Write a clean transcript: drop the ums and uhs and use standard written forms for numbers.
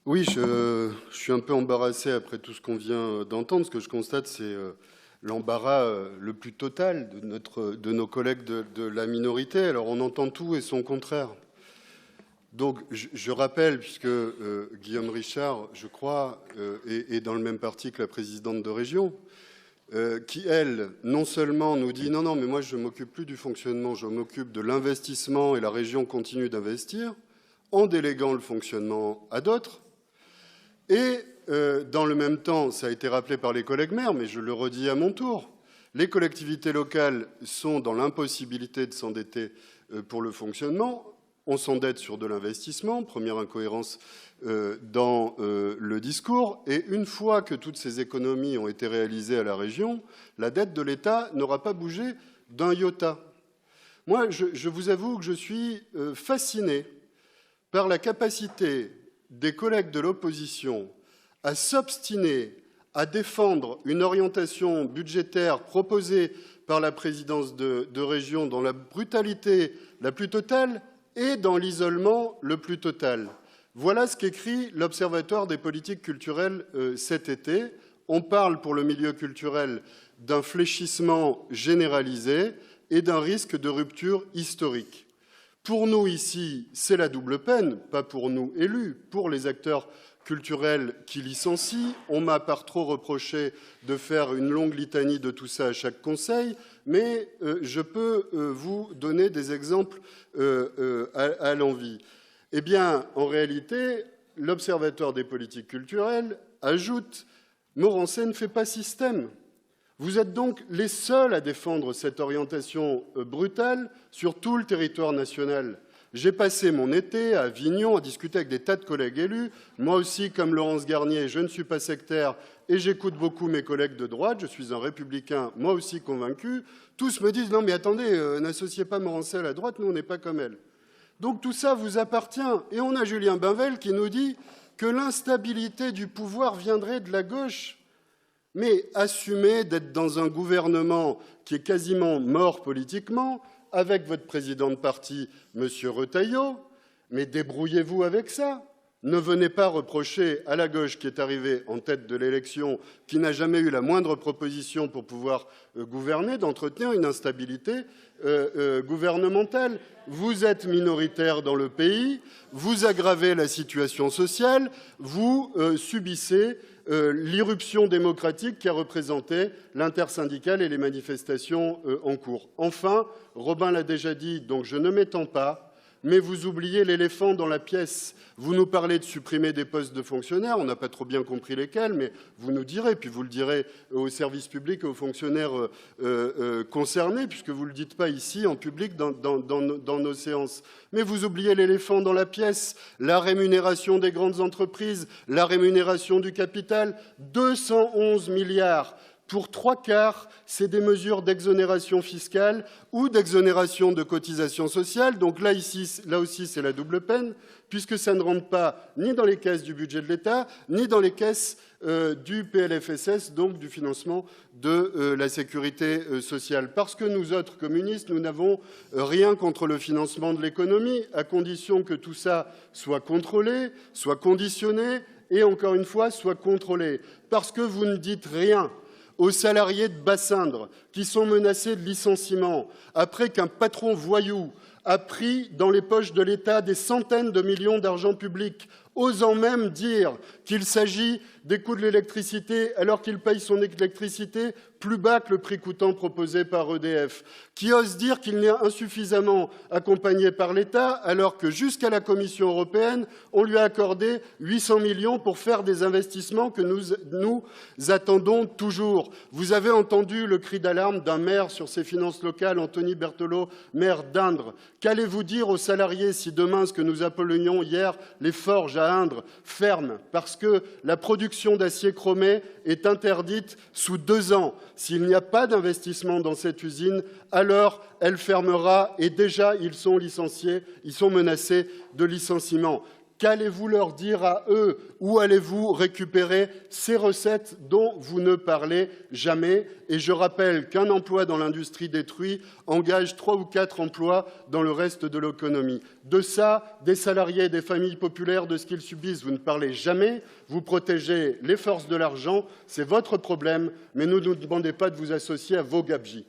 Oui, je suis un peu embarrassé après tout ce qu'on vient d'entendre. Ce que je constate, c'est l'embarras le plus total de nos collègues de la minorité. Alors, on entend tout et son contraire. Donc, je rappelle, puisque Guillaume Richard, je crois, est dans le même parti que la présidente de région, qui, elle, non seulement nous dit « Non, non, mais moi, je ne m'occupe plus du fonctionnement, je m'occupe de l'investissement et la région continue d'investir », en déléguant le fonctionnement à d'autres. Et dans le même temps, ça a été rappelé par les collègues maires, mais je le redis à mon tour, les collectivités locales sont dans l'impossibilité de s'endetter pour le fonctionnement. On s'endette sur de l'investissement, première incohérence dans le discours. Et une fois que toutes ces économies ont été réalisées à la région, la dette de l'État n'aura pas bougé d'un iota. Moi, je vous avoue que je suis fasciné par la capacité des collègues de l'opposition à s'obstiner à défendre une orientation budgétaire proposée par la présidence de région dans la brutalité la plus totale et dans l'isolement le plus total. Voilà ce qu'écrit l'Observatoire des politiques culturelles cet été. On parle pour le milieu culturel d'un fléchissement généralisé et d'un risque de rupture historique. Pour nous ici, c'est la double peine, pas pour nous élus, pour les acteurs culturels qui licencient. On m'a par trop reproché de faire une longue litanie de tout ça à chaque conseil, mais je peux vous donner des exemples à l'envi. Eh bien, en réalité, l'Observatoire des politiques culturelles ajoute « Morancet ne fait pas système ». Vous êtes donc les seuls à défendre cette orientation brutale sur tout le territoire national. J'ai passé mon été à Avignon à discuter avec des tas de collègues élus. Moi aussi, comme Laurence Garnier, je ne suis pas sectaire et j'écoute beaucoup mes collègues de droite. Je suis un républicain, moi aussi convaincu. Tous me disent « Non mais attendez, n'associez pas Morancet à la droite, nous on n'est pas comme elle ». Donc tout ça vous appartient. Et on a Julien Bainvel qui nous dit que l'instabilité du pouvoir viendrait de la gauche. Mais assumez d'être dans un gouvernement qui est quasiment mort politiquement, avec votre président de parti, M. Retailleau, mais débrouillez-vous avec ça. Ne venez pas reprocher à la gauche qui est arrivée en tête de l'élection, qui n'a jamais eu la moindre proposition pour pouvoir gouverner, d'entretenir une instabilité gouvernementale. Vous êtes minoritaire dans le pays, vous aggravez la situation sociale, vous subissez l'irruption démocratique qui a représenté l'intersyndicale et les manifestations en cours. Enfin, Robin l'a déjà dit, donc je ne m'étends pas, mais vous oubliez l'éléphant dans la pièce. Vous nous parlez de supprimer des postes de fonctionnaires, on n'a pas trop bien compris lesquels, mais vous nous direz, puis vous le direz aux services publics et aux fonctionnaires concernés, puisque vous ne le dites pas ici en public dans nos séances. Mais vous oubliez l'éléphant dans la pièce, la rémunération des grandes entreprises, la rémunération du capital, 211 milliards. Pour 3/4, c'est des mesures d'exonération fiscale ou d'exonération de cotisations sociales. Donc là aussi, c'est la double peine, puisque ça ne rentre pas ni dans les caisses du budget de l'État, ni dans les caisses du PLFSS, donc du financement de la sécurité sociale. Parce que nous autres communistes, nous n'avons rien contre le financement de l'économie, à condition que tout ça soit contrôlé, soit conditionné et, encore une fois, soit contrôlé. Parce que vous ne dites rien aux salariés de Bassindre qui sont menacés de licenciement après qu'un patron voyou a pris dans les poches de l'État des centaines de millions d'argent public, osant même dire qu'il s'agit des coûts de l'électricité alors qu'il paye son électricité plus bas que le prix coûtant proposé par EDF, qui ose dire qu'il n'est insuffisamment accompagné par l'État alors que jusqu'à la Commission européenne, on lui a accordé 800 millions pour faire des investissements que nous attendons toujours. Vous avez entendu le cri d'alarme d'un maire sur ses finances locales, Anthony Berthelot, maire d'Indre. Qu'allez-vous dire aux salariés si demain, ce que nous appelions hier les forges à Indre ferment parce que la production d'acier chromé est interdite sous 2 ans? S'il n'y a pas d'investissement dans cette usine, alors elle fermera et déjà ils sont licenciés, ils sont menacés de licenciement. Qu'allez-vous leur dire à eux? Où allez-vous récupérer ces recettes dont vous ne parlez jamais? Et je rappelle qu'un emploi dans l'industrie détruit engage 3 ou 4 emplois dans le reste de l'économie. De ça, des salariés, des familles populaires, de ce qu'ils subissent, vous ne parlez jamais. Vous protégez les forces de l'argent, c'est votre problème, mais ne nous demandez pas de vous associer à vos gabegies.